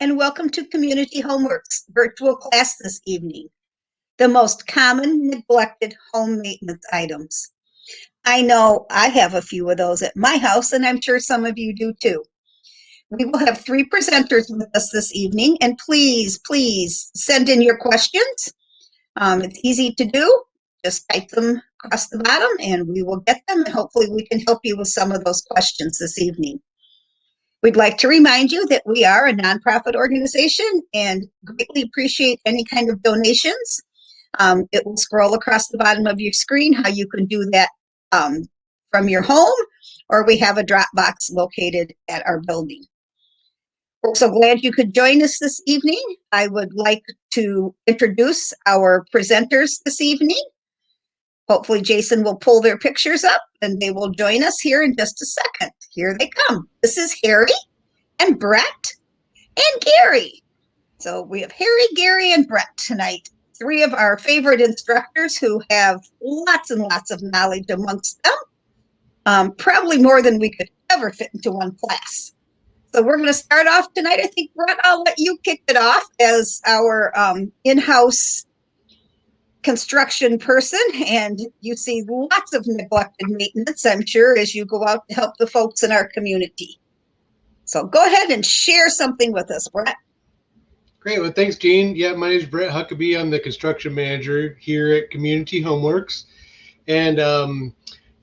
and welcome to Community Homework's virtual class this evening, the most common neglected home maintenance items. I know I have a few of those at my house, and I'm sure some of you do too. We will have three presenters with us this evening, and please send in your questions. It's easy to do. Just type them across the bottom and we will get them, and hopefully we can help you with some of those questions this evening. We'd like to remind you that we are a nonprofit organization and greatly appreciate any kind of donations. It will scroll across the bottom of your screen how you can do that from your home, or we have a drop box located at our building. We're so glad you could join us this evening. I would like to introduce our presenters this evening. Hopefully Jason will pull their pictures up and they will join us here in just a second. Here they come. This is Harry and Brett and Gary. So we have Harry, Gary, and Brett tonight. Three of our favorite instructors who have lots and lots of knowledge amongst them. Probably more than we could ever fit into one class. So we're going to start off tonight. I think, Brett, I'll let you kick it off as our in-house construction person, and you see lots of neglected maintenance, I'm sure, as you go out to help the folks in our community. So go ahead and share something with us, Brett. Great. Well, thanks, Jean. Yeah, my name is Brett Huckabee. I'm the construction manager here at Community Homeworks. And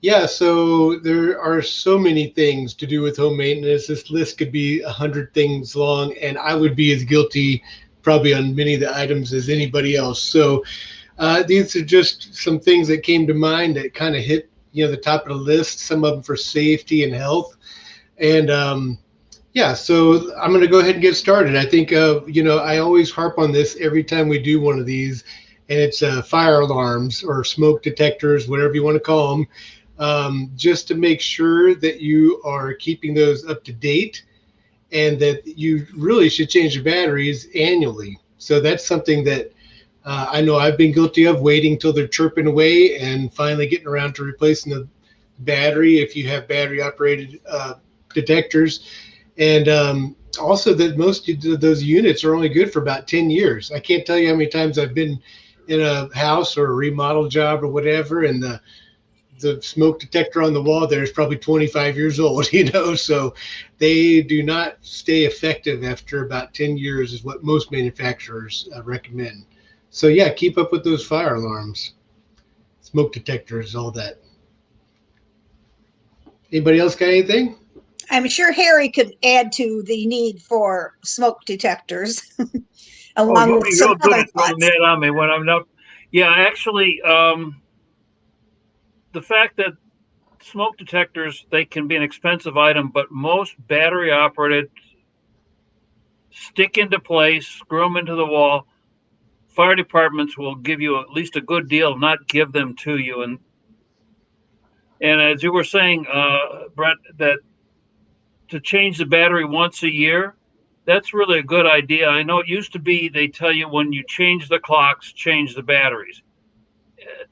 yeah, so there are so many things to do with home maintenance. This list could be 100 things long, and I would be as guilty probably on many of the items as anybody else. So these are just some things that came to mind that kind of hit, the top of the list, some of them for safety and health. And yeah, so I'm going to go ahead and get started. I think, I always harp on this every time we do one of these, and it's fire alarms or smoke detectors, whatever you want to call them. Just to make sure that you are keeping those up to date and that you really should change the batteries annually. So that's something that I know I've been guilty of, waiting till they're chirping away and finally getting around to replacing the battery if you have battery operated detectors. And also that most of those units are only good for about 10 years. I can't tell you how many times I've been in a house or a remodel job or whatever, and the smoke detector on the wall there is probably 25 years old, so they do not stay effective after about 10 years is what most manufacturers recommend. So yeah, keep up with those fire alarms, smoke detectors, all that. Anybody else got anything? I'm sure Harry could add to the need for smoke detectors along with some good other at throwing thoughts. that on me when I'm not. Yeah, actually, the fact that smoke detectors, they can be an expensive item, but most battery operated stick into place, screw them into the wall. Fire departments will give you at least a good deal, not give them to you. And as you were saying, Brett, that to change the battery once a year, that's really a good idea. I know it used to be they tell you when you change the clocks, change the batteries.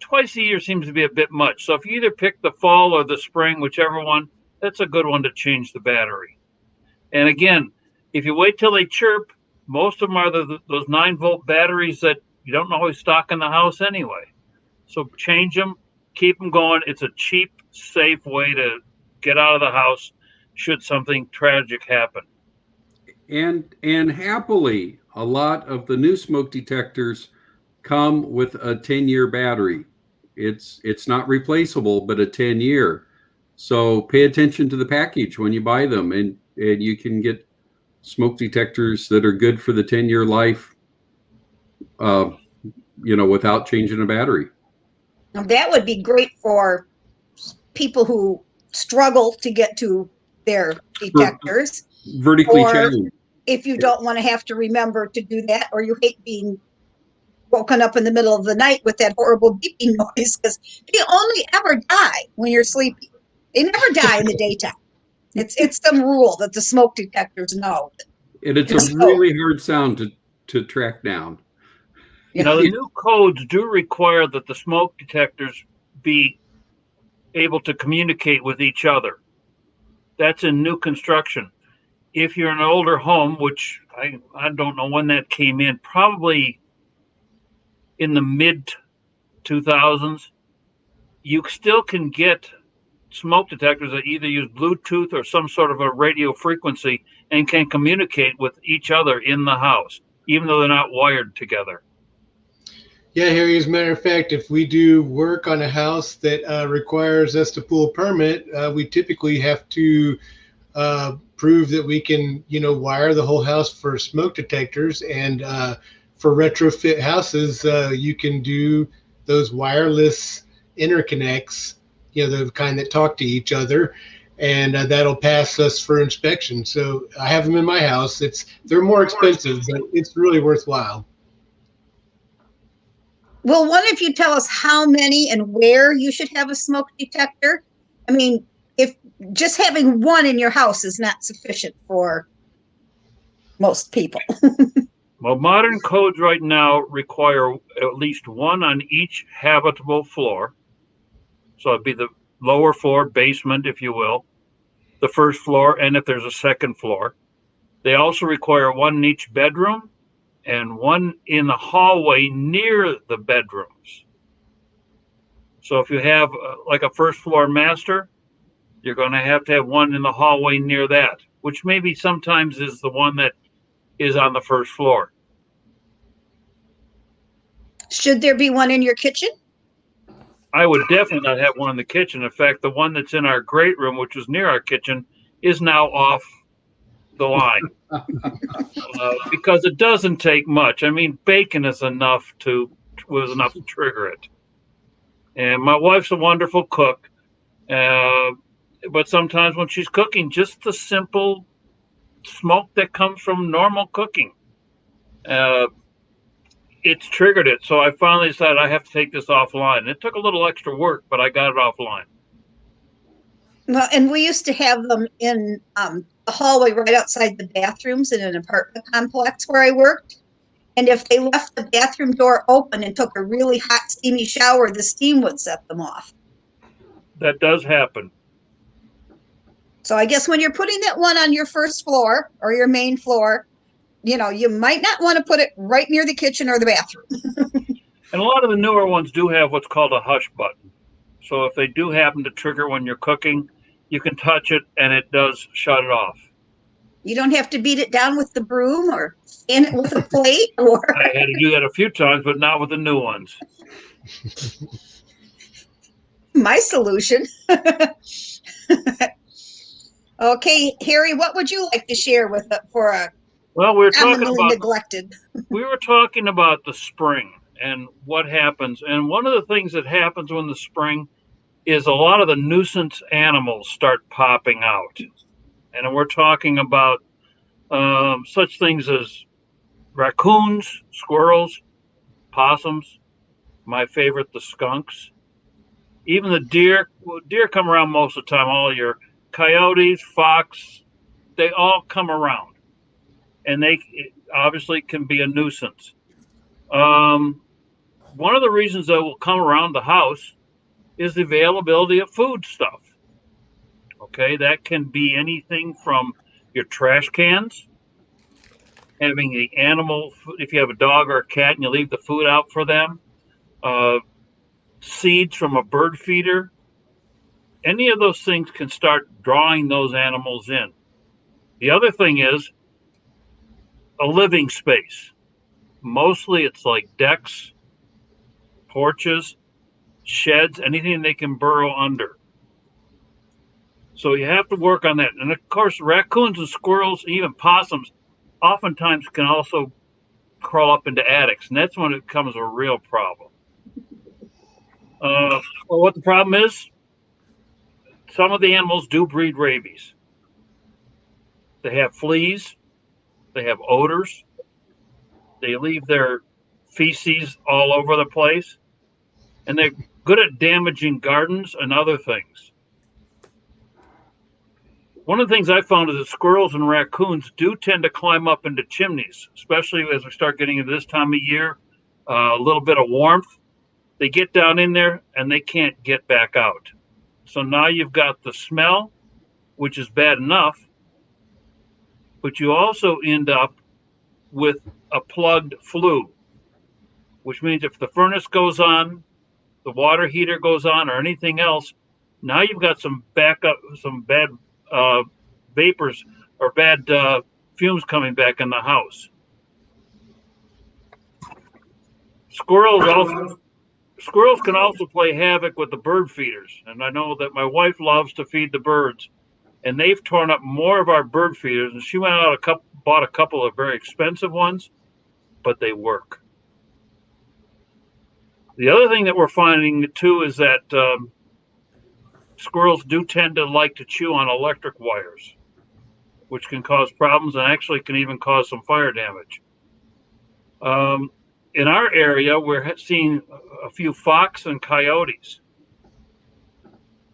Twice a year seems to be a bit much. So if you either pick the fall or the spring, whichever one, that's a good one to change the battery. And again, if you wait till they chirp, most of them are those 9-volt batteries that you don't always stock in the house anyway. So change them, keep them going. It's a cheap, safe way to get out of the house should something tragic happen. And happily, a lot of the new smoke detectors come with a 10-year battery. It's not replaceable, but a 10-year. So pay attention to the package when you buy them, and you can get smoke detectors that are good for the 10-year life, without changing a battery. Now, that would be great for people who struggle to get to their detectors. Vertically challenged. If you don't want to have to remember to do that, or you hate being woken up in the middle of the night with that horrible beeping noise, because they only ever die when you're sleeping. They never die in the daytime. It's some rule that the smoke detectors know. And it's a really hard sound to track down. Now, the new codes do require that the smoke detectors be able to communicate with each other. That's in new construction. if you're in an older home, which I don't know when that came in, probably in the mid 2000s, you still can get smoke detectors that either use Bluetooth or some sort of a radio frequency and can communicate with each other in the house, even though they're not wired together. Yeah, Harry, as a matter of fact, if we do work on a house that requires us to pull a permit, we typically have to prove that we can, wire the whole house for smoke detectors. And for retrofit houses, you can do those wireless interconnects, the kind that talk to each other, and that'll pass us for inspection. So I have them in my house. They're more expensive, but it's really worthwhile. Will one of you tell us how many and where you should have a smoke detector? I mean, if just having one in your house is not sufficient for most people. Well, modern codes right now require at least one on each habitable floor. So it'd be the lower floor, basement, if you will, the first floor, and if there's a second floor. They also require one in each bedroom and one in the hallway near the bedrooms. So if you have like a first floor master, you're going to have one in the hallway near that, which maybe sometimes is the one that is on the first floor. Should there be one in your kitchen? I would definitely not have one in the kitchen. In fact, the one that's in our great room, which was near our kitchen, is now off the line because it doesn't take much. I mean, bacon is enough to trigger it. And my wife's a wonderful cook, but sometimes when she's cooking, just the simple smoke that comes from normal cooking, it's triggered it. So I finally decided I have to take this offline. It took a little extra work, but I got it offline. Well, and we used to have them in the hallway right outside the bathrooms in an apartment complex where I worked. And if they left the bathroom door open and took a really hot, steamy shower, the steam would set them off. That does happen. So I guess when you're putting that one on your first floor or your main floor, you might not want to put it right near the kitchen or the bathroom. And a lot of the newer ones do have what's called a hush button. So if they do happen to trigger when you're cooking, you can touch it and it does shut it off. You don't have to beat it down with the broom or fan it with a plate. Or I had to do that a few times, but not with the new ones. My solution. Okay, Harry, what would you like to share for a well, we were talking about neglected? We were talking about the spring and what happens. And one of the things that happens when the spring is a lot of the nuisance animals start popping out. And we're talking about such things as raccoons, squirrels, possums, my favorite, the skunks, even the deer. Well, deer come around most of the time. All your coyotes, fox, they all come around. And they obviously can be a nuisance. One of the reasons that will come around the house is the availability of food stuff. Okay, that can be anything from your trash cans, having the animal, if you have a dog or a cat and you leave the food out for them, seeds from a bird feeder. Any of those things can start drawing those animals in. The other thing is a living space. Mostly it's like decks, porches, sheds, anything they can burrow under. So you have to work on that. And of course, raccoons and squirrels, even possums, oftentimes can also crawl up into attics. And that's when it becomes a real problem. Well, what the problem is, some of the animals do breed rabies. They have fleas, they have odors, they leave their feces all over the place, and they're good at damaging gardens and other things. One of the things I found is that squirrels and raccoons do tend to climb up into chimneys, especially as we start getting into this time of year, a little bit of warmth. They get down in there and they can't get back out. So now you've got the smell, which is bad enough, but you also end up with a plugged flue, which means if the furnace goes on, the water heater goes on, or anything else, now you've got some backup, some bad uh, vapors or bad fumes coming back in the house. Squirrels also Squirrels can also play havoc with the bird feeders, and I know that my wife loves to feed the birds, and they've torn up more of our bird feeders. And she went out bought a couple of very expensive ones, but they work. The other thing that we're finding too is that squirrels do tend to like to chew on electric wires, which can cause problems and actually can even cause some fire damage. Um, in our area, we're seeing a few fox and coyotes,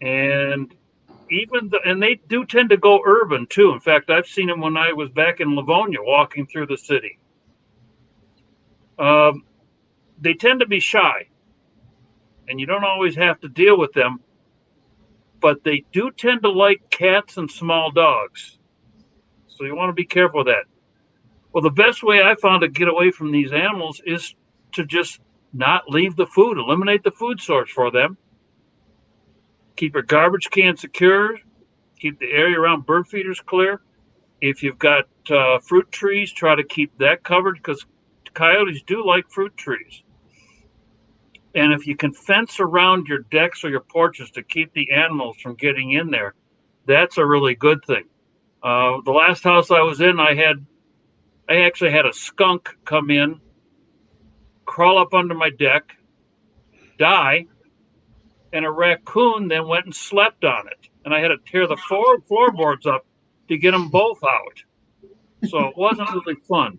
and and they do tend to go urban too. In fact, I've seen them when I was back in Livonia walking through the city. Um, they tend to be shy, and you don't always have to deal with them, but they do tend to like cats and small dogs. So you want to be careful of that. Well, the best way I found to get away from these animals is to just not leave the food, eliminate the food source for them. Keep your garbage can secure, keep the area around bird feeders clear. If you've got fruit trees, try to keep that covered because coyotes do like fruit trees. And if you can fence around your decks or your porches to keep the animals from getting in there, that's a really good thing. The last house I was in, I actually had a skunk come in, crawl up under my deck, die, and a raccoon then went and slept on it. And I had to tear the floorboards up to get them both out. So it wasn't really fun.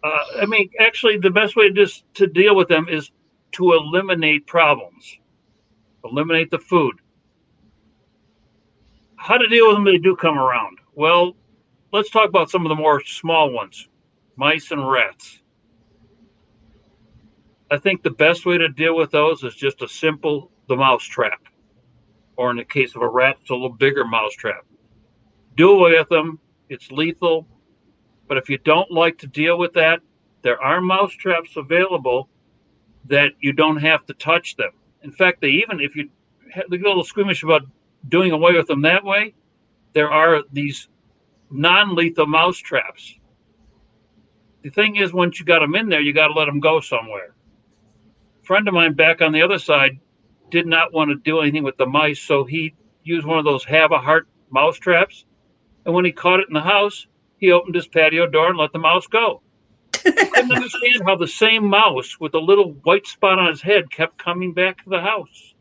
I mean, actually, the best way to deal with them is to eliminate problems, eliminate the food. How to deal with them when they do come around? Well, let's talk about some of the more small ones, mice and rats. I think the best way to deal with those is just the mouse trap, or in the case of a rat, it's a little bigger mouse trap. Do away with them. It's lethal. But if you don't like to deal with that, there are mouse traps available that you don't have to touch them. In fact, if you get a little squeamish about doing away with them that way, there are these non-lethal mouse traps. The thing is, once you got them in there, you got to let them go somewhere. A friend of mine back on the other side did not want to do anything with the mice, so he used one of those have a heart mouse traps. And when he caught it in the house, he opened his patio door and let the mouse go. He couldn't understand how the same mouse with a little white spot on his head kept coming back to the house.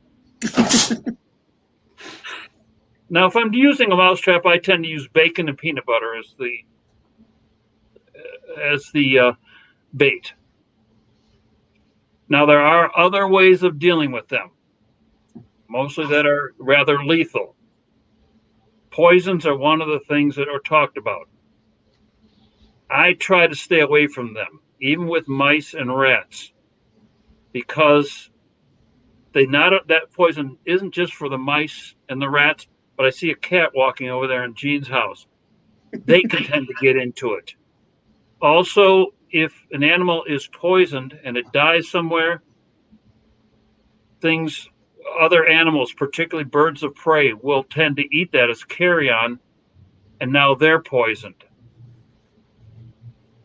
Now, if I'm using a mousetrap, I tend to use bacon and peanut butter as the bait. Now, there are other ways of dealing with them, mostly that are rather lethal. Poisons are one of the things that are talked about. I try to stay away from them, even with mice and rats, because that poison isn't just for the mice and the rats, but I see a cat walking over there in Jean's house. They can tend to get into it. Also, if an animal is poisoned and it dies somewhere, other animals, particularly birds of prey, will tend to eat that as carrion, and now they're poisoned.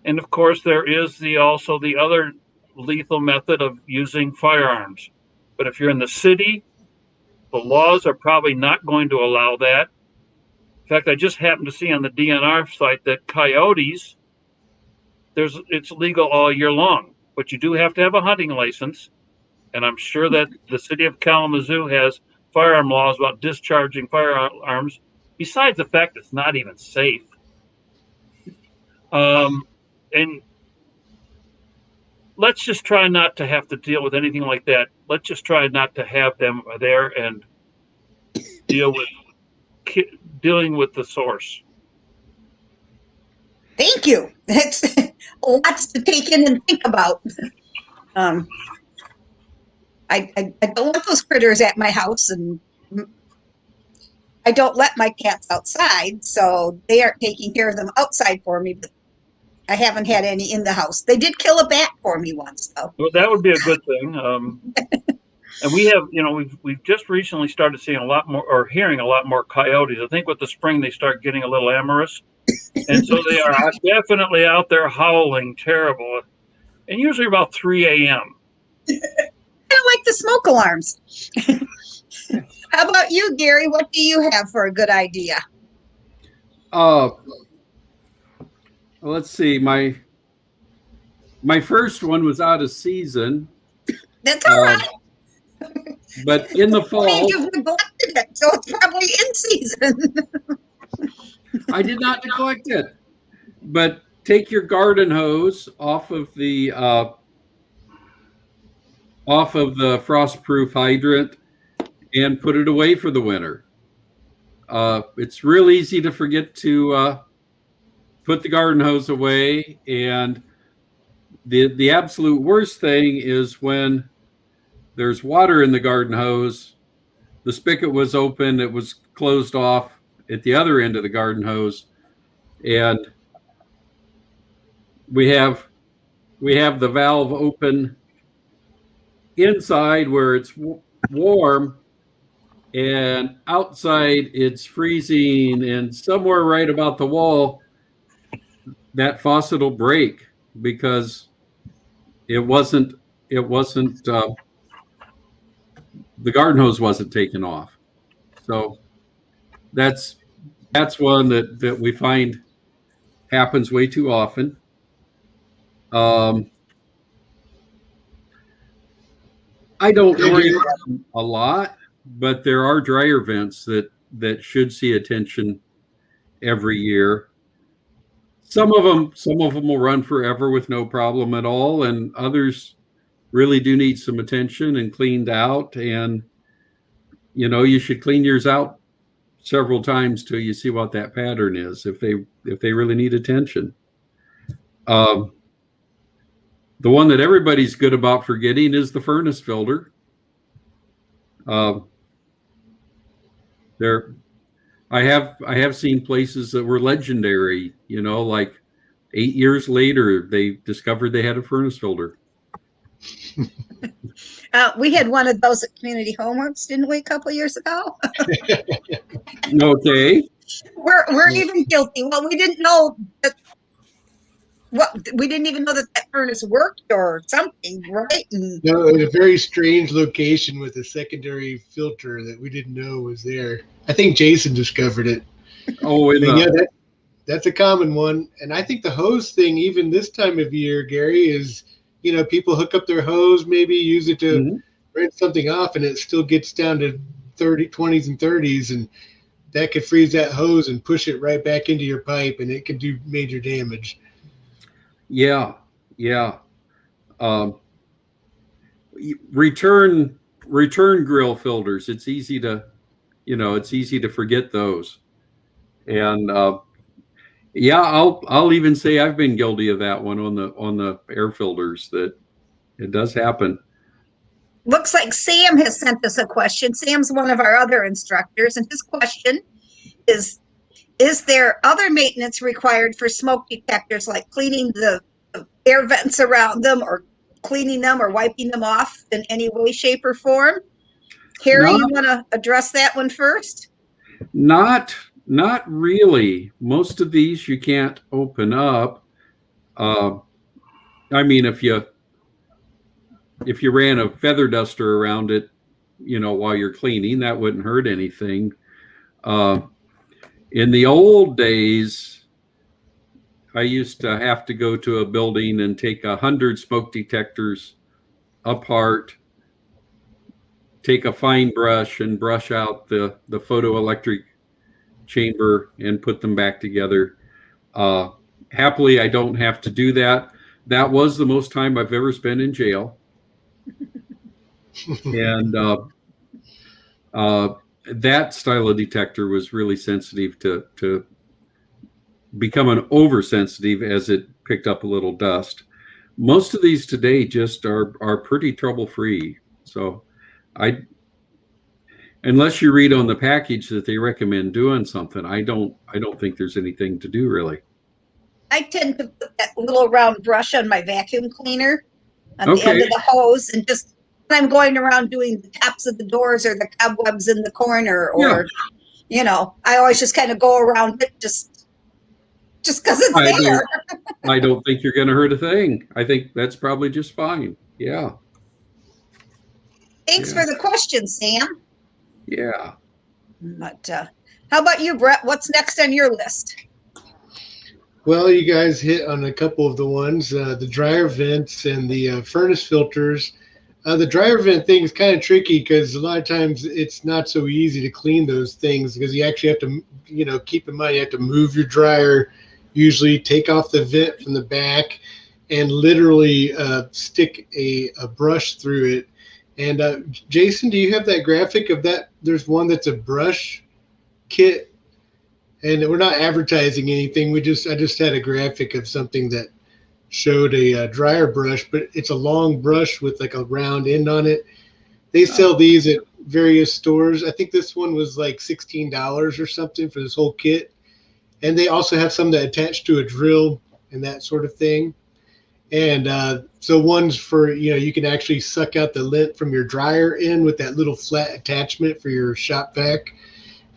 And of course, there is also the other lethal method of using firearms. But if you're in the city, the laws are probably not going to allow that. In fact, I just happened to see on the DNR site that coyotes, it's legal all year long, but you do have to have a hunting license. And I'm sure that the city of Kalamazoo has firearm laws about discharging firearms, besides the fact it's not even safe. And let's just try not to have to deal with anything like that. Let's just try not to have them there and dealing with the source. Thank you. It's lots to take in and think about. I don't want those critters at my house, and I don't let my cats outside, so they aren't taking care of them outside for me, but I haven't had any in the house. They did kill a bat for me once, though. Well, that would be a good thing. And we have, we've just recently started seeing a lot more or hearing a lot more coyotes. I think with the spring they start getting a little amorous, and so they are definitely out there howling terrible, and usually about 3 a.m. I don't like the smoke alarms. How about you, Gary? What do you have for a good idea? Let's see. My first one was out of season, That's all right. but in the I mean, fall, you've neglected it, so it's probably in season. I did not neglect it. But take your garden hose off of the frost-proof hydrant and put it away for the winter. It's real easy to forget to put the garden hose away, and the absolute worst thing is when there's water in the garden hose. The spigot was open, it was closed off at the other end of the garden hose, and we have the valve open inside where it's warm, and outside it's freezing, and somewhere right about the wall that faucet will break because it wasn't the garden hose wasn't taken off. So that's one that we find happens way too often. I don't worry about them a lot, but there are dryer vents that should see attention every year. Some of them will run forever with no problem at all, and others really do need some attention and cleaned out. And you should clean yours out several times till you see what that pattern is, if they really need attention. The one that everybody's good about forgetting is the furnace filter. I have seen places that were legendary, like 8 years later, they discovered they had a furnace filter. We had one of those at Community Homeworks, didn't we, a couple of years ago? Okay. We're even guilty. Well, we didn't know that. We didn't even know that furnace worked or something, right? And No, it was a very strange location with a secondary filter that we didn't know was there. I think Jason discovered it. Oh, That's a common one. And I think the hose thing, even this time of year, Gary, is, people hook up their hose, maybe use it to rinse something off, and it still gets down to 20s and 30s. And that could freeze that hose and push it right back into your pipe, and it can do major damage. Yeah. Return grill filters. It's easy to forget those. And I'll even say I've been guilty of that one on the air filters. That it does happen. looks like Sam has sent us a question. Sam's one of our other instructors, and his question is there other maintenance required for smoke detectors, like cleaning the air vents around them or cleaning them or wiping them off in any way, shape, or form? Harry, you want to address that one first? Not really. Most of these you can't open up. I mean, if you ran a feather duster around it, while you're cleaning, that wouldn't hurt anything. In the old days, I used to have to go to a building and take 100 smoke detectors apart, take a fine brush and brush out the photoelectric chamber and put them back together. Happily, I don't have to do that. That was the most time I've ever spent in jail. And that style of detector was really sensitive to become an oversensitive as it picked up a little dust. Most of these today just are pretty trouble-free. So unless you read on the package that they recommend doing something, I don't think there's anything to do really. I tend to put that little round brush on my vacuum cleaner on the end Okay. of the hose, and just when I'm going around doing the tops of the doors or the cobwebs in the corner, Yeah. or I always just kind of go around it just because it's I there. don't think you're going to hurt a thing. I think that's probably just fine. Yeah. Thanks Yeah. for the question, Sam. Yeah. But how about you, Brett? What's next on your list? Well, you guys hit on a couple of the ones, the dryer vents and the furnace filters. The dryer vent thing is kind of tricky because a lot of times it's not so easy to clean those things because you actually have to, keep in mind you have to move your dryer, usually take off the vent from the back and literally stick a brush through it. And Jason, do you have that graphic of that? There's one that's a brush kit, and we're not advertising anything. I just had a graphic of something that showed a dryer brush, but it's a long brush with like a round end on it. They sell these at various stores. I think this one was like $16 or something for this whole kit. And they also have some that attach to a drill and that sort of thing. And so one's for, you can actually suck out the lint from your dryer in with that little flat attachment for your shop vac.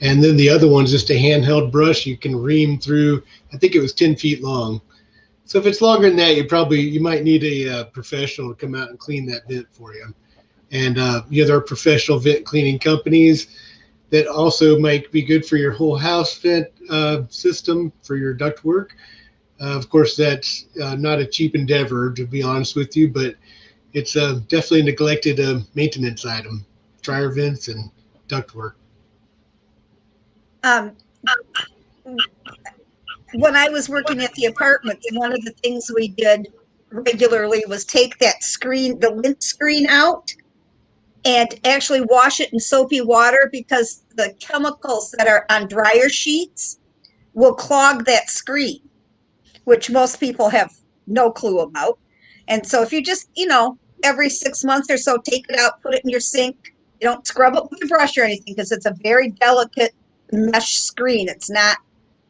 And then the other one's just a handheld brush you can ream through. I think it was 10 feet long. So if it's longer than that, you might need a professional to come out and clean that vent for you. And there are professional vent cleaning companies that also might be good for your whole house vent system for your duct work. Of course, that's not a cheap endeavor, to be honest with you, but it's definitely a neglected maintenance item, dryer vents and duct work. Um, when I was working at the apartments, one of the things we did regularly was take that screen, the lint screen out, and actually wash it in soapy water, because the chemicals that are on dryer sheets will clog that screen, which most people have no clue about. And so if you just, every 6 months or so, take it out, put it in your sink. You don't scrub it with a brush or anything because it's a very delicate mesh screen. It's not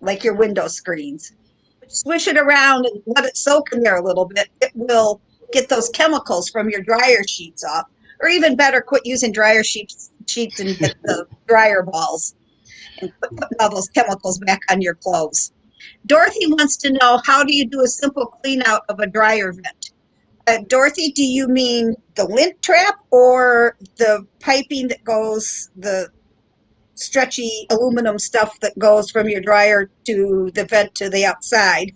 like your window screens. Swish it around and let it soak in there a little bit. It will get those chemicals from your dryer sheets off. Or even better, quit using dryer sheets and get the dryer balls and put all those chemicals back on your clothes. Dorothy wants to know, how do you do a simple clean out of a dryer vent? Dorothy, do you mean the lint trap or the piping that goes, the stretchy aluminum stuff that goes from your dryer to the vent to the outside?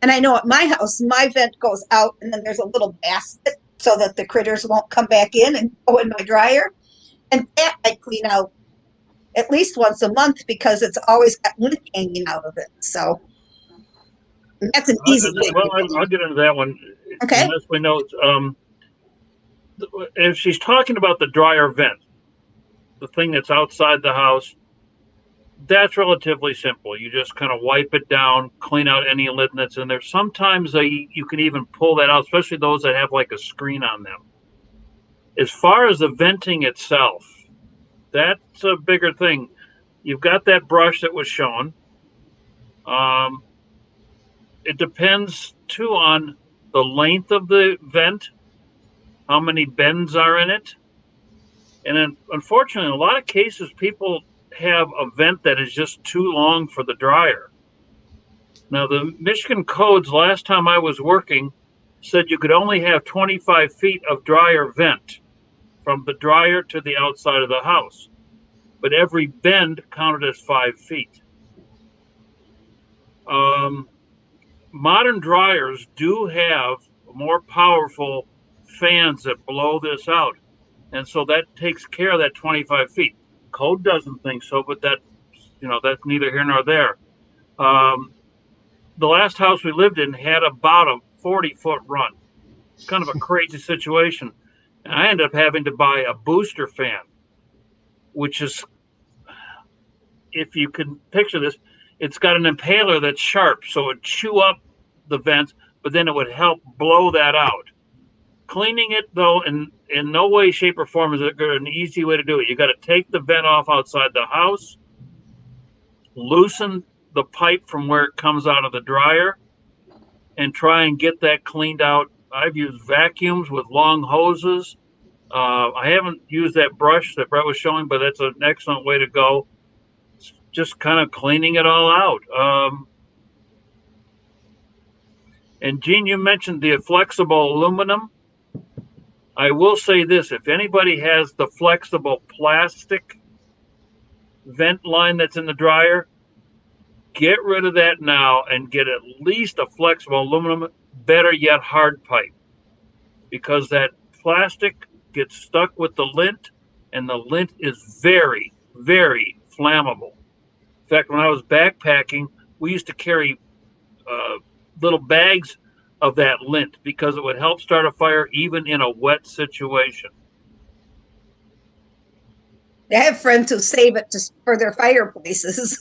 And I know at my house, my vent goes out and then there's a little basket so that the critters won't come back in and go in my dryer. And that I clean out at least once a month because it's always got lint hanging out of it. So that's an easy thing. Well, I'll get into that one. Okay. Unless we know, if she's talking about the dryer vent, the thing that's outside the house, that's relatively simple. You just kind of wipe it down, clean out any lint that's in there. Sometimes you can even pull that out, especially those that have like a screen on them. As far as the venting itself, that's a bigger thing. You've got that brush that was shown. It depends too on the length of the vent, how many bends are in it. And unfortunately, in a lot of cases, people have a vent that is just too long for the dryer. Now, the Michigan codes, last time I was working, said you could only have 25 feet of dryer vent from the dryer to the outside of the house, but every bend counted as 5 feet. Modern dryers do have more powerful fans that blow this out, and so that takes care of that 25 feet. Code doesn't think so, but that's neither here nor there. The last house we lived in had about a 40-foot run. It's kind of a crazy situation. And I ended up having to buy a booster fan, which is, if you can picture this, it's got an impaler that's sharp, so it would chew up the vents, but then it would help blow that out. Cleaning it, though, in no way, shape, or form is it an easy way to do it. You got to take the vent off outside the house, loosen the pipe from where it comes out of the dryer, and try and get that cleaned out. I've used vacuums with long hoses. I haven't used that brush that Brett was showing, but that's an excellent way to go. Just kind of cleaning it all out. And Gene, you mentioned the flexible aluminum. I will say this, if anybody has the flexible plastic vent line that's in the dryer, get rid of that now and get at least a flexible aluminum, better yet hard pipe, because that plastic gets stuck with the lint, and the lint is very, very flammable. In fact, when I was backpacking, we used to carry little bags of that lint because it would help start a fire even in a wet situation. I have friends who save it for their fireplaces.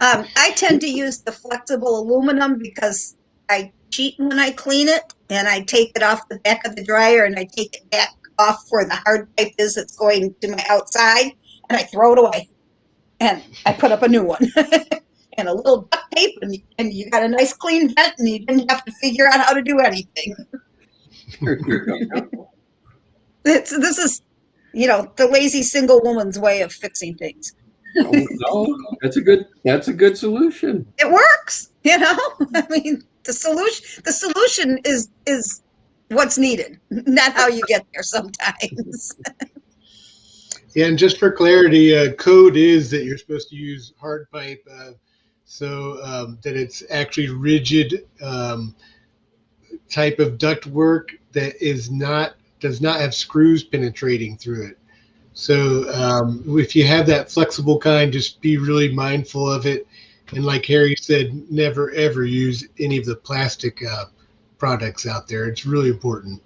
I tend to use the flexible aluminum because I cheat when I clean it, and I take it off the back of the dryer and I take it back off where the hard pipe is that's going to my outside, and I throw it away. And I put up a new one. And a little duct tape, and you got a nice clean vent, and you didn't have to figure out how to do anything. This is, the lazy single woman's way of fixing things. No, that's a good solution. It works, I mean, the solution is what's needed, not how you get there sometimes. Yeah, and just for clarity, code is that you're supposed to use hard pipe, so that it's actually rigid type of duct work that does not have screws penetrating through it. So if you have that flexible kind, just be really mindful of it. And like Harry said, never ever use any of the plastic products out there. It's really important.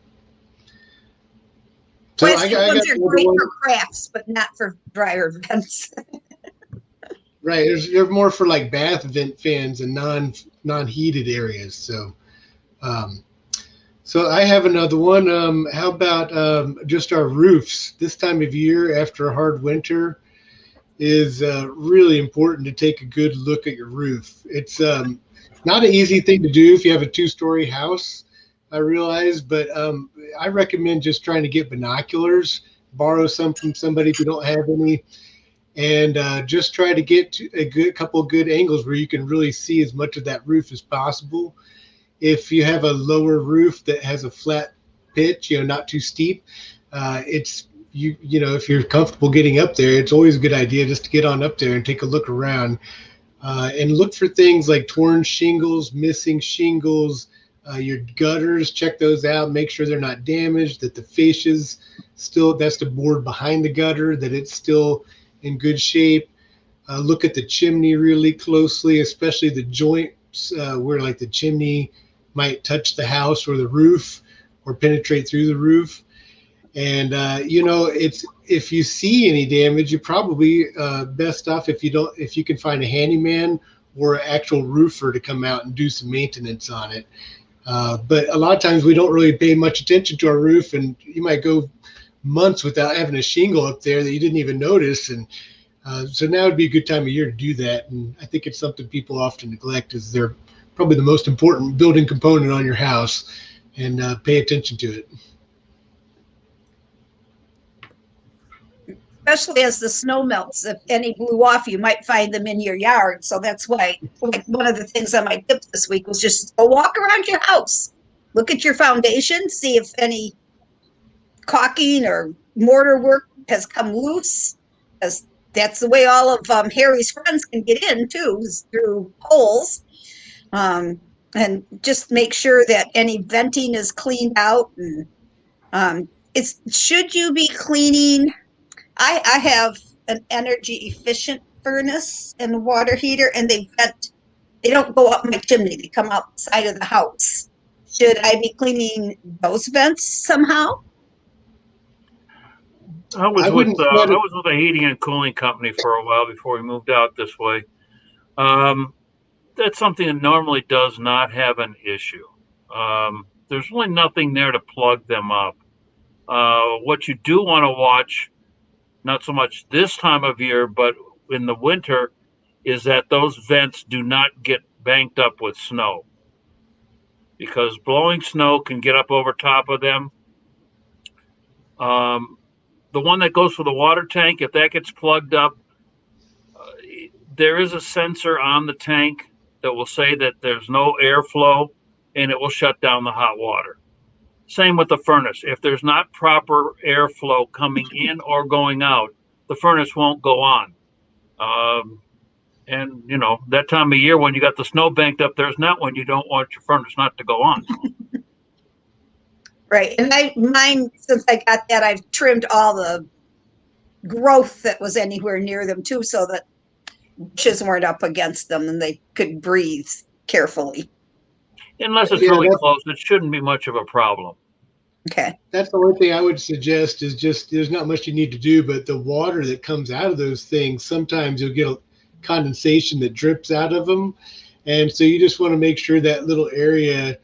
So Plastic ones are great for crafts, but not for dryer vents. Right, they're more for like bath vent fans and non-heated areas. So, so I have another one. How about just our roofs? This time of year, after a hard winter, is really important to take a good look at your roof. It's not an easy thing to do if you have a 2-story house, I realize, but I recommend just trying to get binoculars, borrow some from somebody if you don't have any, and just try to get to a couple good angles where you can really see as much of that roof as possible. If you have a lower roof that has a flat pitch, not too steep, it's if you're comfortable getting up there, it's always a good idea just to get on up there and take a look around, and look for things like torn shingles, missing shingles, your gutters. Check those out. Make sure they're not damaged, that the fascia's still, that's the board behind the gutter, that it's still in good shape. Look at the chimney really closely, especially the joints where like the chimney might touch the house or the roof or penetrate through the roof. And it's, if you see any damage, you're probably best off if you can find a handyman or an actual roofer to come out and do some maintenance on it. But a lot of times we don't really pay much attention to our roof, and you might go months without having a shingle up there that you didn't even notice. And so now would be a good time of year to do that. And I think it's something people often neglect, is they're probably the most important building component on your house, and pay attention to it. Especially as the snow melts, if any blew off, you might find them in your yard. So that's why, like, one of the things on my tip this week was just go walk around your house, look at your foundation, see if any caulking or mortar work has come loose, because that's the way all of Harry's friends can get in too, is through holes. And just make sure that any venting is cleaned out. And should you be cleaning? I have an energy efficient furnace and water heater, and they don't go up my chimney, they come outside of the house. Should I be cleaning those vents somehow? I was with a heating and cooling company for a while before we moved out this way. That's something that normally does not have an issue. there's really nothing there to plug them up. What you do want to watch, not so much this time of year, but in the winter, is that those vents do not get banked up with snow, because blowing snow can get up over top of them. Um, the one that goes for the water tank, if that gets plugged up, there is a sensor on the tank that will say that there's no airflow, and it will shut down the hot water. Same with the furnace. If there's not proper airflow coming in or going out, the furnace won't go on. And that time of year when you got the snow banked up, there's not when you don't want your furnace not to go on. Right. And mine, since I got that, I've trimmed all the growth that was anywhere near them too, so that bushes weren't up against them and they could breathe carefully. Unless it's really close, it shouldn't be much of a problem. Okay. That's the one thing I would suggest is just there's not much you need to do, but the water that comes out of those things, sometimes you'll get a condensation that drips out of them. And so you just want to make sure that little area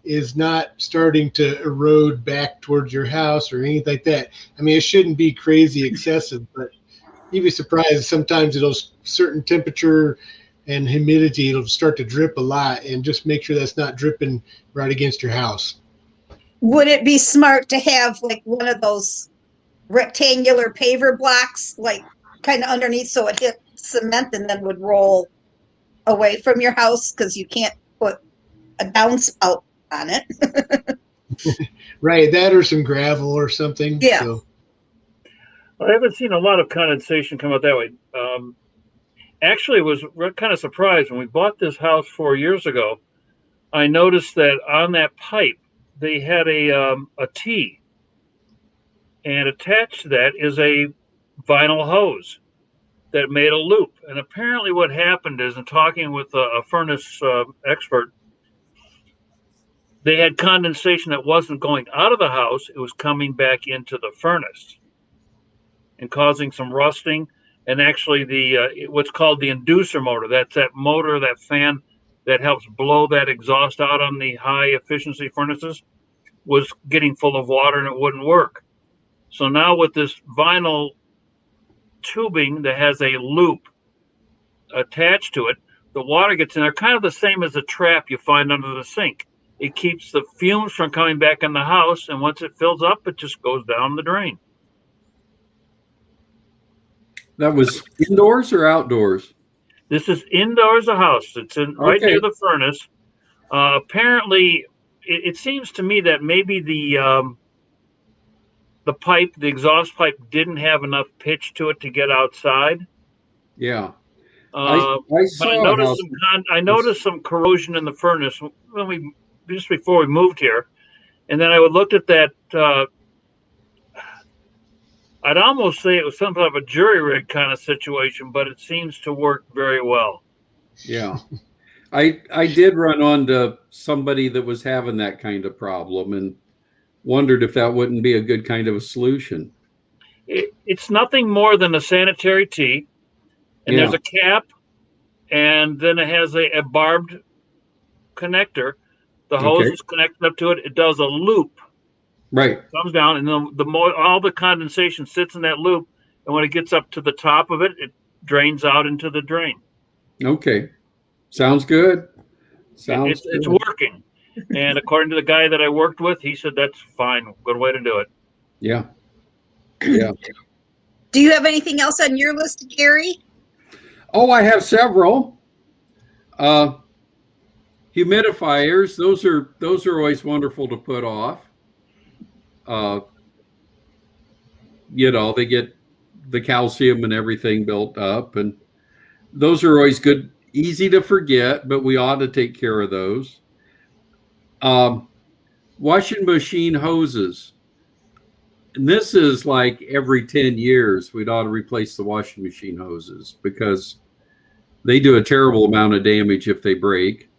is not starting to erode back towards your house or anything like that. I mean, it shouldn't be crazy excessive, but you'd be surprised. Sometimes it'll certain temperature and humidity, it'll start to drip a lot, and just make sure that's not dripping right against your house. Would it be smart to have like one of those rectangular paver blocks, like kind of underneath, so it hit cement and then would roll away from your house, because you can't put a downspout on it? Right, that or some gravel or something. Yeah. So. I haven't seen a lot of condensation come out that way. Actually, was kind of surprised when we bought this house 4 years ago. I noticed that on that pipe they had a T, and attached to that is a vinyl hose that made a loop. And apparently, what happened is, in talking with a furnace expert, they had condensation that wasn't going out of the house; it was coming back into the furnace and causing some rusting. And actually, the what's called the inducer motor, that's that motor, that fan that helps blow that exhaust out on the high efficiency furnaces, was getting full of water and it wouldn't work. So now with this vinyl tubing that has a loop attached to it, the water gets in there, kind of the same as a trap you find under the sink. It keeps the fumes from coming back in the house, and once it fills up, it just goes down the drain. That was indoors or outdoors? This is indoors a house. It's right near the furnace. Apparently, it seems to me that maybe the pipe, the exhaust pipe, didn't have enough pitch to it to get outside. Yeah. I noticed some corrosion in the furnace just before we moved here, and then I looked at that. I'd almost say it was some type of a jury rig kind of situation, but it seems to work very well. Yeah. I did run onto somebody that was having that kind of problem and wondered if that wouldn't be a good kind of a solution. It's nothing more than a sanitary tee, and there's a cap, and then it has a barbed connector. The hose is connected up to it. It does a loop. Right. Comes down, and then all the condensation sits in that loop, and when it gets up to the top of it, it drains out into the drain. Okay. Sounds good. It's working. And according to the guy that I worked with, he said that's fine. Good way to do it. Yeah. Yeah. Do you have anything else on your list, Gary? Oh, I have several. Humidifiers, those are always wonderful to put off. They get the calcium and everything built up, and those are always good, easy to forget, but we ought to take care of those. Washing machine hoses. And this is like every 10 years, we'd ought to replace the washing machine hoses, because they do a terrible amount of damage if they break.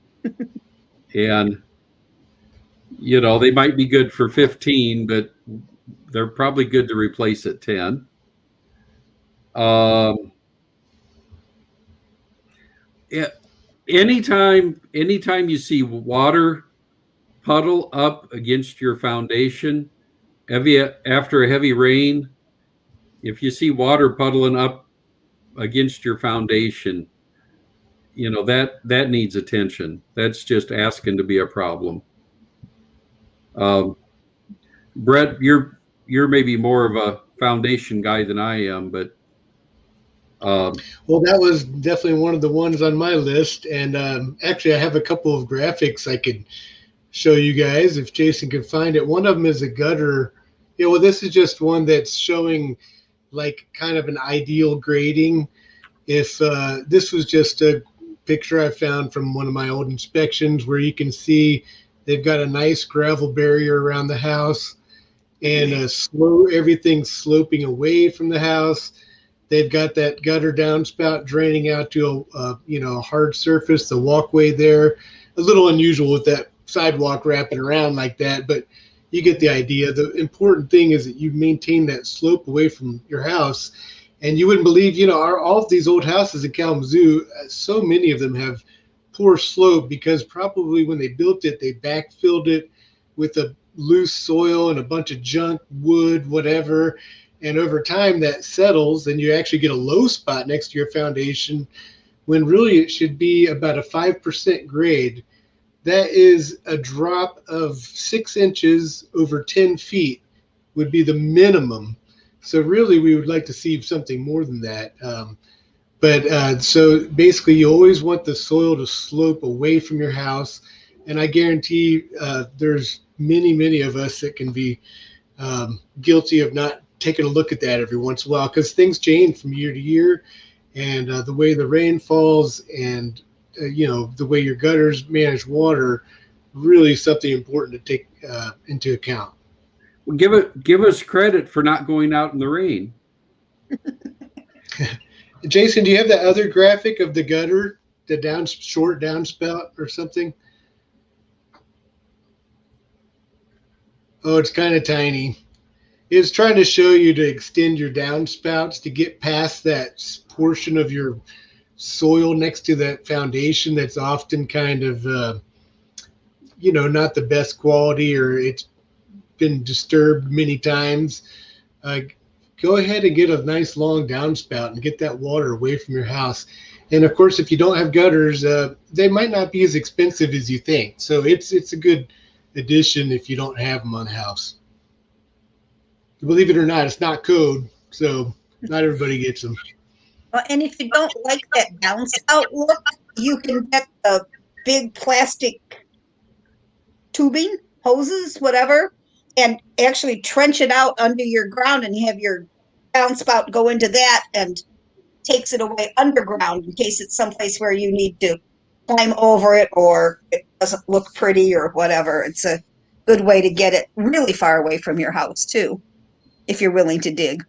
And, they might be good for 15, but they're probably good to replace at 10. Anytime you see water puddle up against your foundation, after a heavy rain, if you see water puddling up against your foundation, that needs attention. That's just asking to be a problem. Um, Brett, you're maybe more of a foundation guy than I am, but Well, that was definitely one of the ones on my list. And actually, I have a couple of graphics I could show you guys if Jason can find it. One of them is a gutter. Well, this is just one that's showing like kind of an ideal grading. If this was just a picture I found from one of my old inspections where you can see they've got a nice gravel barrier around the house and everything's sloping away from the house. They've got that gutter downspout draining out to a hard surface, the walkway there. A little unusual with that sidewalk wrapping around like that, but you get the idea. The important thing is that you maintain that slope away from your house. And you wouldn't believe, all of these old houses in Kalamazoo, so many of them have poor slope because probably when they built it, they backfilled it with a loose soil and a bunch of junk, wood, whatever. And over time that settles and you actually get a low spot next to your foundation when really it should be about a 5% grade. That is a drop of 6 inches over 10 feet would be the minimum. So really we would like to see something more than that. So basically you always want the soil to slope away from your house. And I guarantee there's many of us that can be guilty of not taking a look at that every once in a while because things change from year to year, and the way the rain falls and the way your gutters manage water, really something important to take into account. give us credit for not going out in the rain. Jason, do you have that other graphic of the gutter, the short downspout or something? Oh, it's kind of tiny. It's trying to show you to extend your downspouts to get past that portion of your soil next to that foundation that's often kind of, not the best quality or it's been disturbed many times. Go ahead and get a nice long downspout and get that water away from your house. And of course, if you don't have gutters, they might not be as expensive as you think. So it's a good addition if you don't have them on the house. Believe it or not, it's not code, so not everybody gets them. Well, and if you don't like that downspout look, you can get the big plastic tubing, hoses, whatever, and actually trench it out under your ground, and you have your downspout go into that and takes it away underground in case it's someplace where you need to climb over it or it doesn't look pretty or whatever. It's a good way to get it really far away from your house too, if you're willing to dig.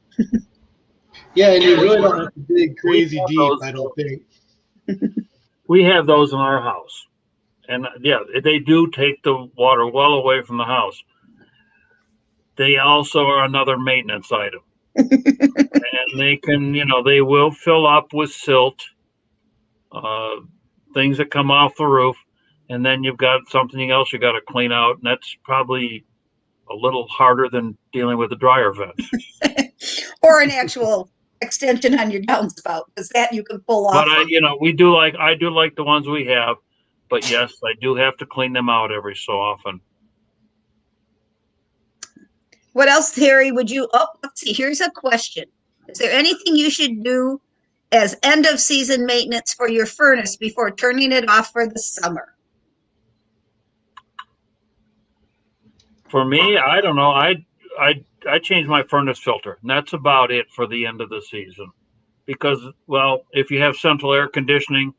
Yeah, and you really don't have to dig crazy deep, I don't think. We have those in our house. And yeah, they do take the water well away from the house. They also are another maintenance item. And they can, they will fill up with silt, things that come off the roof. And then you've got something else you got to clean out. And that's probably a little harder than dealing with a dryer vent. Or an actual extension on your downspout, because that you can pull off. But I do like the ones we have. But yes, I do have to clean them out every so often. What else, Terry, would you, let's see, here's a question. Is there anything you should do as end of season maintenance for your furnace before turning it off for the summer? For me, I don't know. I changed my furnace filter, and that's about it for the end of the season. Because, well, if you have central air conditioning,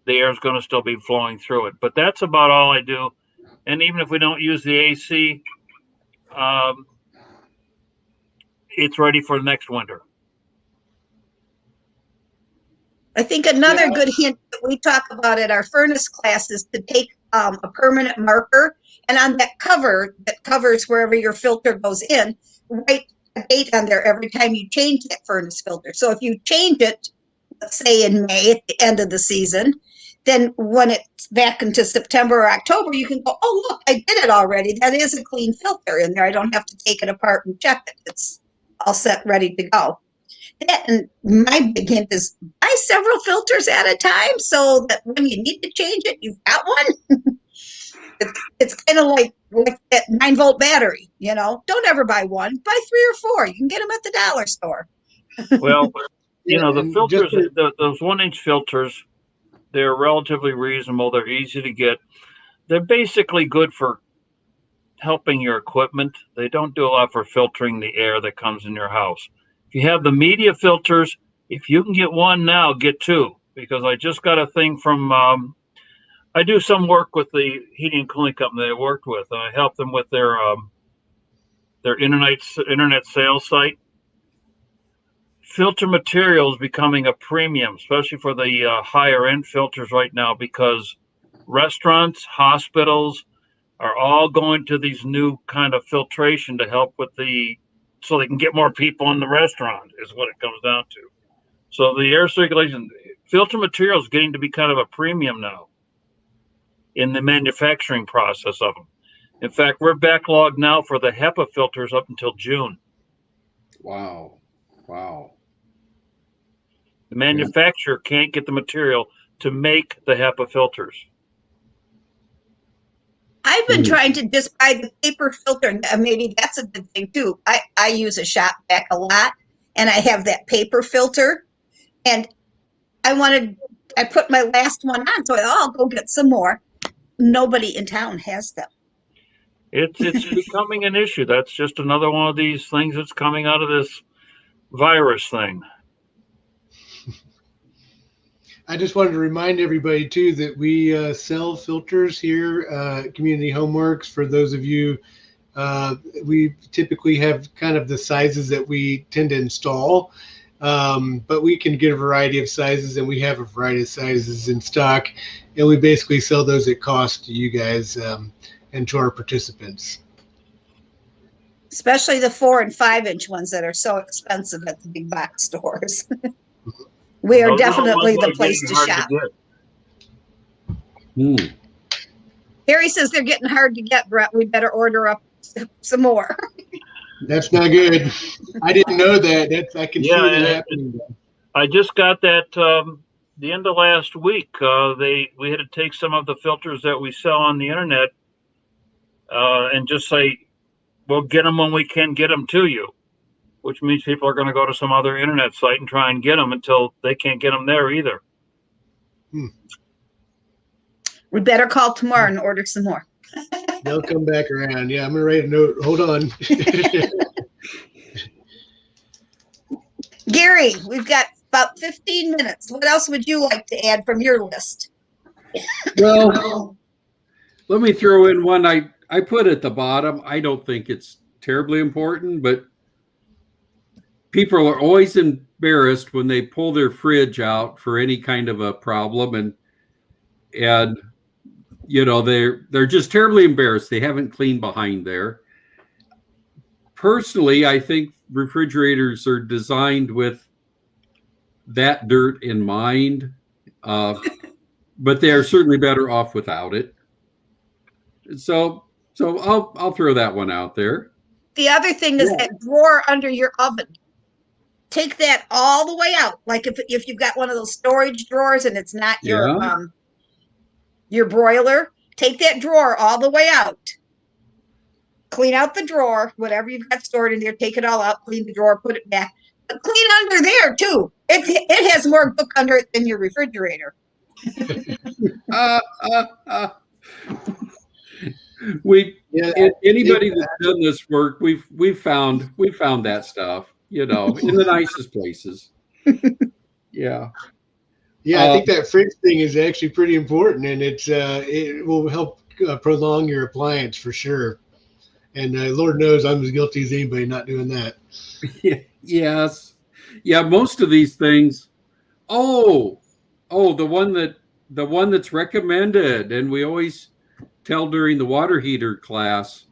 the air is going to still be flowing through it. But that's about all I do. And even if we don't use the AC, it's ready for next winter. I think another good hint that we talk about at our furnace class is to take a permanent marker, and on that cover that covers wherever your filter goes in, write a date on there every time you change that furnace filter. So if you change it, let's say in May at the end of the season, then when it's back into September or October, you can go, oh, look, I did it already. That is a clean filter in there. I don't have to take it apart and check it. It's all set, ready to go. And my big hint is buy several filters at a time so that when you need to change it, you've got one. It's kind of like that 9-volt battery, Don't ever buy one, buy 3 or 4. You can get them at the dollar store. Well, Yeah, the and filters, just those 1-inch filters, they're relatively reasonable. They're easy to get. They're basically good for helping your equipment. They don't do a lot for filtering the air that comes in your house. If you have the media filters, if you can get one now, get 2. Because I just got a thing from, I do some work with the heating and cooling company I worked with. And I help them with their internet sales site. Filter material is becoming a premium, especially for the higher end filters right now, because restaurants, hospitals are all going to these new kind of filtration to help with so they can get more people in the restaurant is what it comes down to. So the air circulation filter material is getting to be kind of a premium now in the manufacturing process of them. In fact, we're backlogged now for the HEPA filters up until June. Wow. The manufacturer can't get the material to make the HEPA filters. I've been trying to just buy the paper filter. Maybe that's a good thing too. I use a shop vac a lot, and I have that paper filter. And I put my last one on, so I'll go get some more. Nobody in town has them. It's becoming an issue. That's just another one of these things that's coming out of this virus thing. I just wanted to remind everybody too that we sell filters here at Community Homeworks. For those of you, we typically have kind of the sizes that we tend to install, but we can get a variety of sizes, and we have a variety of sizes in stock, and we basically sell those at cost to you guys and to our participants. Especially the 4 and 5-inch ones that are so expensive at the big box stores. We are definitely the place to shop. Harry says they're getting hard to get, Brett. We better order up some more. That's not good. I didn't know that. I can see that happening. I just got that the end of last week. We had to take some of the filters that we sell on the internet and just say, we'll get them when we can get them to you, which means people are going to go to some other internet site and try and get them until they can't get them there either. We better call tomorrow and order some more. They'll come back around. Yeah, I'm going to write a note. Hold on. Gary, we've got about 15 minutes. What else would you like to add from your list? Well, let me throw in one I put at the bottom. I don't think it's terribly important, but people are always embarrassed when they pull their fridge out for any kind of a problem, and they're just terribly embarrassed. They haven't cleaned behind there. Personally, I think refrigerators are designed with that dirt in mind, but they are certainly better off without it. So I'll throw that one out there. The other thing is that drawer under your oven. Take that all the way out. Like if you've got one of those storage drawers and it's not your broiler, take that drawer all the way out. Clean out the drawer, whatever you've got stored in there, take it all out, clean the drawer, put it back. But clean under there too. It has more book under it than your refrigerator. Anybody that's done this work, we've found that stuff, in the nicest places. Yeah. Yeah, I think that fridge thing is actually pretty important, and it will help prolong your appliance for sure. And Lord knows I'm as guilty as anybody not doing that. Yes. Yeah, most of these things. The one that's recommended, and we always tell during the water heater class,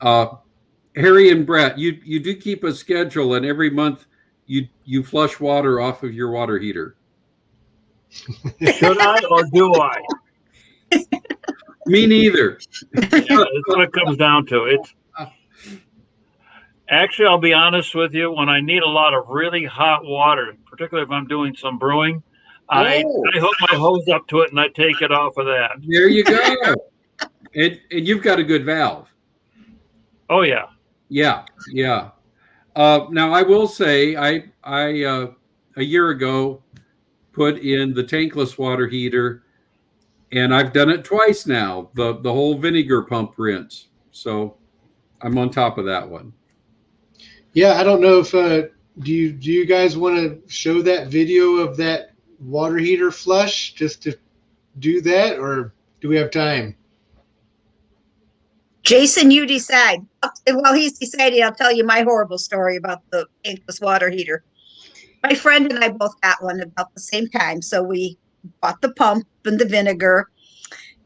Harry and Brett, you do keep a schedule, and every month you flush water off of your water heater. Should I or do I? Me neither. Yeah, that's what it comes down to. It's actually, I'll be honest with you, when I need a lot of really hot water, particularly if I'm doing some brewing, Oh, I hook my hose up to it and I take it off of that. there you go. And you've got a good valve. Oh yeah. Yeah, yeah. Now I will say I a year ago put in the tankless water heater, and I've done it twice now. The whole vinegar pump rinse. So I'm on top of that one. Yeah, I don't know if do you guys want to show that video of that water heater flush just to do that, or do we have time? Jason, you decide. While he's deciding, I'll tell you my horrible story about the tankless water heater. My friend and I both got one about the same time. So we bought the pump and the vinegar,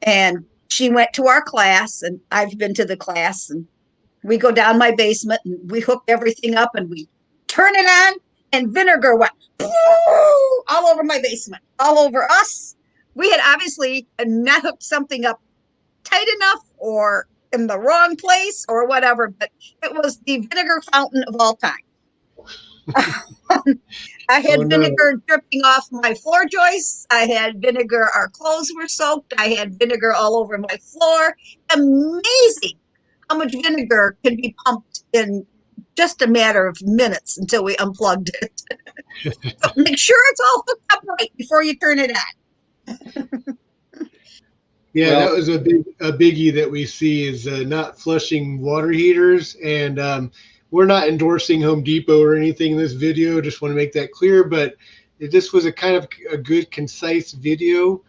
and she went to our class, and I've been to the class, and we go down my basement and we hook everything up and we turn it on, and vinegar went all over my basement, all over us. We had obviously not hooked something up tight enough or in the wrong place or whatever, but it was the vinegar fountain of all time. I Oh had no. vinegar dripping off my floor joists. I had vinegar, our clothes were soaked. I had vinegar all over my floor. Amazing how much vinegar can be pumped in just a matter of minutes until we unplugged it. So make sure it's all hooked up right before you turn it on. Yeah, Well, that was a biggie that we see is not flushing water heaters, and we're not endorsing Home Depot or anything in this video. Just want to make that clear. But this was a kind of a good, concise video.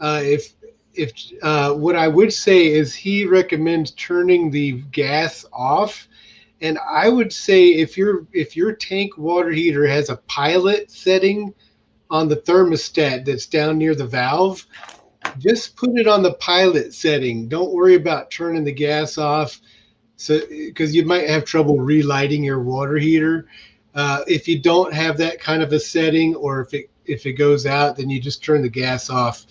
If what I would say is he recommends turning the gas off, and I would say if your tank water heater has a pilot setting on the thermostat that's down near the valve, just put it on the pilot setting. Don't worry about turning the gas off, so because you might have trouble relighting your water heater. If you don't have that kind of a setting, or if it goes out, then you just turn the gas off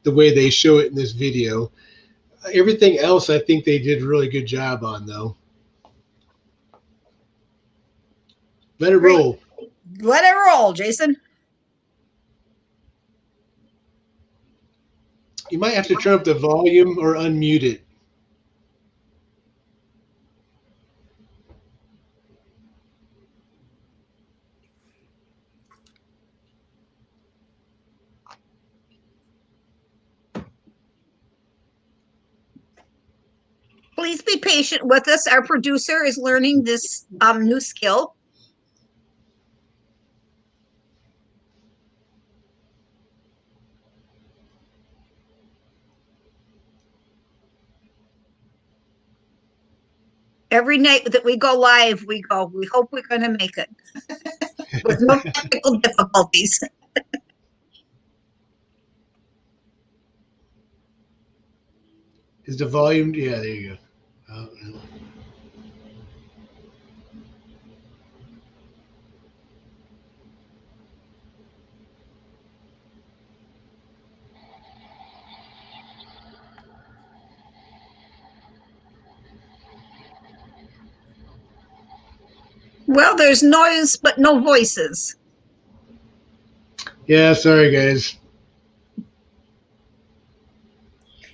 the way they show it in this video. Everything else, I think they did a really good job on, though. Let it Great. roll. Let it roll, Jason. You might have to turn up the volume or unmute it. Please be patient with us. Our producer is learning this new skill. Every night that we go live, we hope we're going to make it with no technical difficulties. Is the volume? Yeah, there you go. No. Well, there's noise, but no voices. Yeah, sorry guys.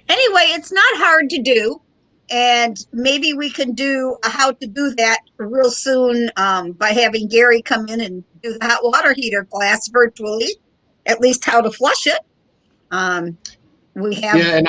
Anyway, it's not hard to do. And maybe we can do a how to do that real soon by having Gary come in and do the hot water heater class virtually, at least how to flush it. We have. Yeah, and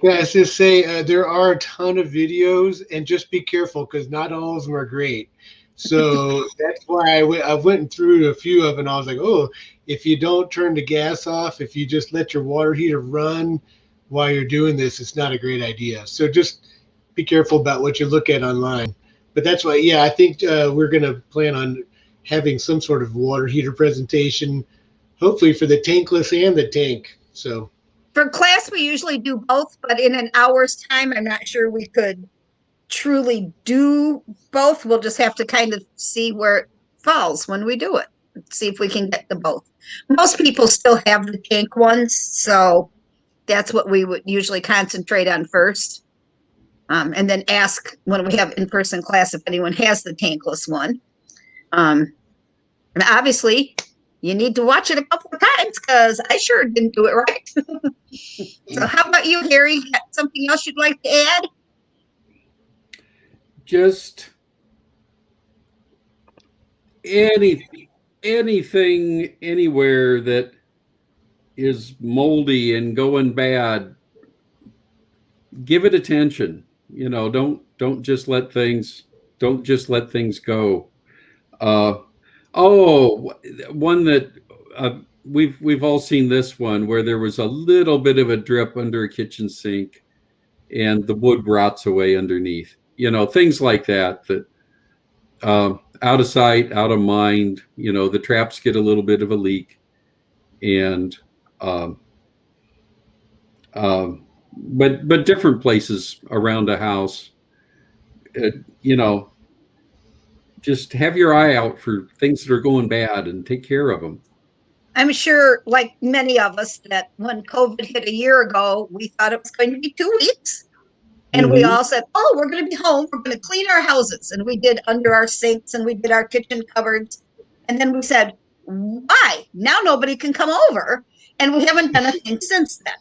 can I just say there are a ton of videos, and just be careful because not all of them are great. So that's why I went through a few of them. And I was like, oh, if you don't turn the gas off, if you just let your water heater run while you're doing this, it's not a great idea. So just be careful about what you look at online. But that's why, yeah, I think we're going to plan on having some sort of water heater presentation, hopefully for the tankless and the tank. So. For class, we usually do both, but in an hour's time, I'm not sure we could truly do both. We'll just have to kind of see where it falls when we do it. see if we can get to both. Most people still have the tank ones, so that's what we would usually concentrate on first. And then ask when we have in-person class if anyone has the tankless one. And obviously, you need to watch it a couple of times because I sure didn't do it right. So how about you, Harry? Got something else you'd like to add? Just anything anywhere that is moldy and going bad, give it attention. Don't just let things go. Uh, oh, one that we've all seen this one where there was a little bit of a drip under a kitchen sink and the wood rots away underneath. Things like that. Out of sight, out of mind. The traps get a little bit of a leak, and um, but different places around a house. Uh, you know, just have your eye out for things that are going bad and take care of them. I'm sure, like many of us, that when COVID hit a year ago, we thought it was going to be 2 weeks. And we all said, oh, we're going to be home. We're going to clean our houses. And we did under our sinks and we did our kitchen cupboards. And then we said, why? Now nobody can come over. And we haven't done a thing since then.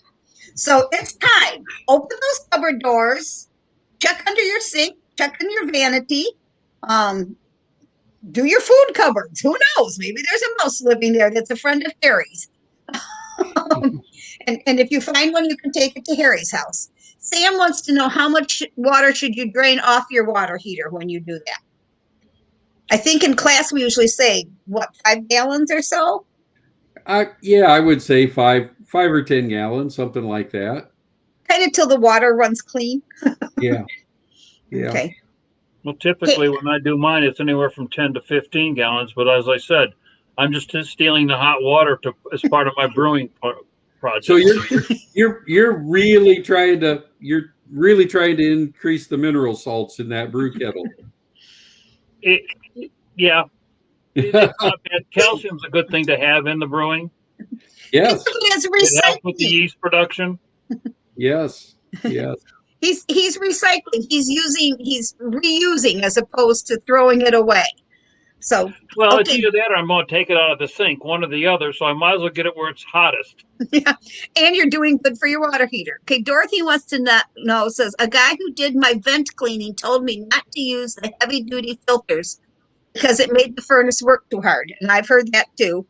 So it's time. Open those cupboard doors, check under your sink, check in your vanity, do your food cupboards. Who knows? Maybe there's a mouse living there that's a friend of Harry's. And if you find one, you can take it to Harry's house. Sam wants to know how much water should you drain off your water heater when you do that? I think in class we usually say, what, 5 gallons or so? Yeah, I would say 5 or 10 gallons, something like that. Kind of till the water runs clean. Yeah. Okay. Well, typically when I do mine, it's anywhere from 10 to 15 gallons. But as I said, I'm just stealing the hot water as part of my brewing project. So you're really trying to increase the mineral salts in that brew kettle. Yeah. It's not bad. Calcium's a good thing to have in the brewing. Yes. It helps with the yeast production. Yes. He's recycling. He's reusing as opposed to throwing it away. So well, it's either that or I'm going to take it out of the sink, one or the other. So I might as well get it where it's hottest. Yeah, and you're doing good for your water heater. Okay, Dorothy wants to know, says, a guy who did my vent cleaning told me not to use the heavy duty filters because it made the furnace work too hard. And I've heard that too.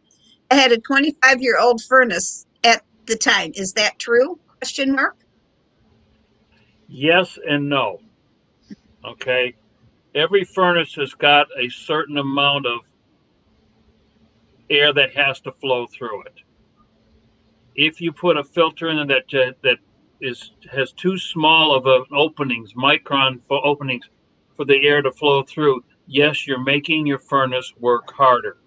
I had a 25-year-old furnace at the time. Is that true? Question mark. Yes and no. Okay. Every furnace has got a certain amount of air that has to flow through it. If you put a filter in that has too small of openings, micron openings for the air to flow through, yes, you're making your furnace work harder.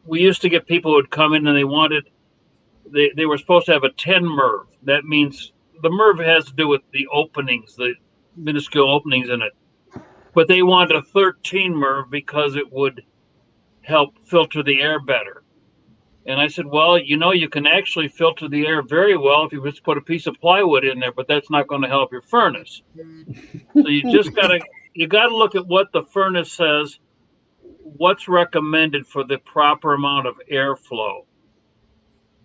We used to get people who would come in and they were supposed to have a 10 MERV. That means the MERV has to do with the openings, the minuscule openings in it. But they wanted a 13 MERV because it would help filter the air better. And I said, well, you can actually filter the air very well if you just put a piece of plywood in there, but that's not going to help your furnace. So you just gotta look at what the furnace says, what's recommended for the proper amount of airflow.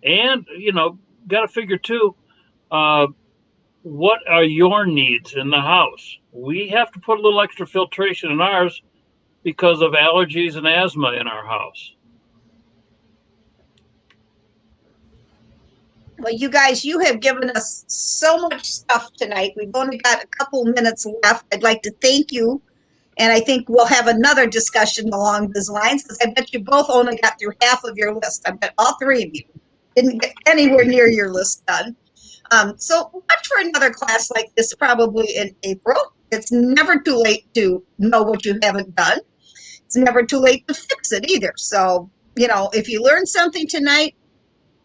And, got to figure too, what are your needs in the house? We have to put a little extra filtration in ours because of allergies and asthma in our house. Well, you guys, you have given us so much stuff tonight. We've only got a couple minutes left. I'd like to thank you. And I think we'll have another discussion along those lines because I bet you both only got through half of your list. I bet all three of you didn't get anywhere near your list done. So watch for another class like this probably in April. It's never too late to know what you haven't done. It's never too late to fix it either. So, if you learned something tonight,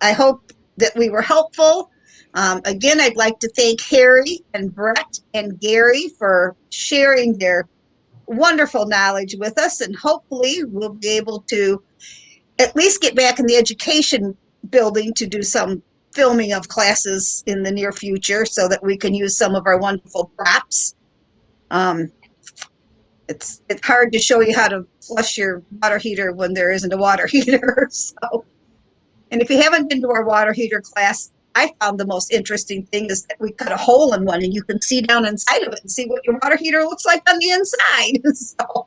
I hope that we were helpful. Again, I'd like to thank Harry and Brett and Gary for sharing their wonderful knowledge with us, and hopefully we'll be able to at least get back in the education building to do some filming of classes in the near future so that we can use some of our wonderful props. It's hard to show you how to flush your water heater when there isn't a water heater. So, and if you haven't been to our water heater class, I found the most interesting thing is that we cut a hole in one and you can see down inside of it and see what your water heater looks like on the inside. So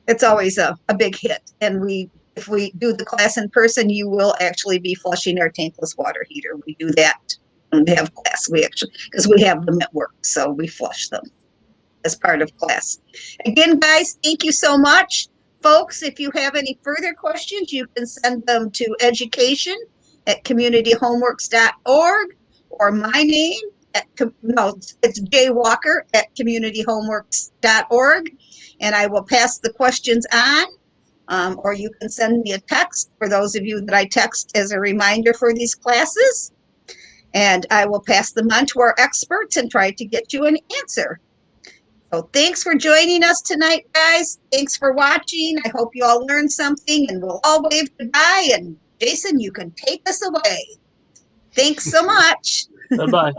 it's always a big hit. And if we do the class in person, you will actually be flushing our tankless water heater. We do that when we have class. We actually, because we have them at work, so we flush them as part of class. Again, guys, thank you so much. Folks, if you have any further questions, you can send them to education@communityhomeworks.org or my name it's Jay Walker at communityhomeworks.org, and I will pass the questions on. Or you can send me a text for those of you that I text as a reminder for these classes, and I will pass them on to our experts and try to get you an answer. So thanks for joining us tonight, guys. Thanks for watching. I hope you all learned something, and we'll all wave goodbye. And Jason, you can take us away. Thanks so much. Bye-bye.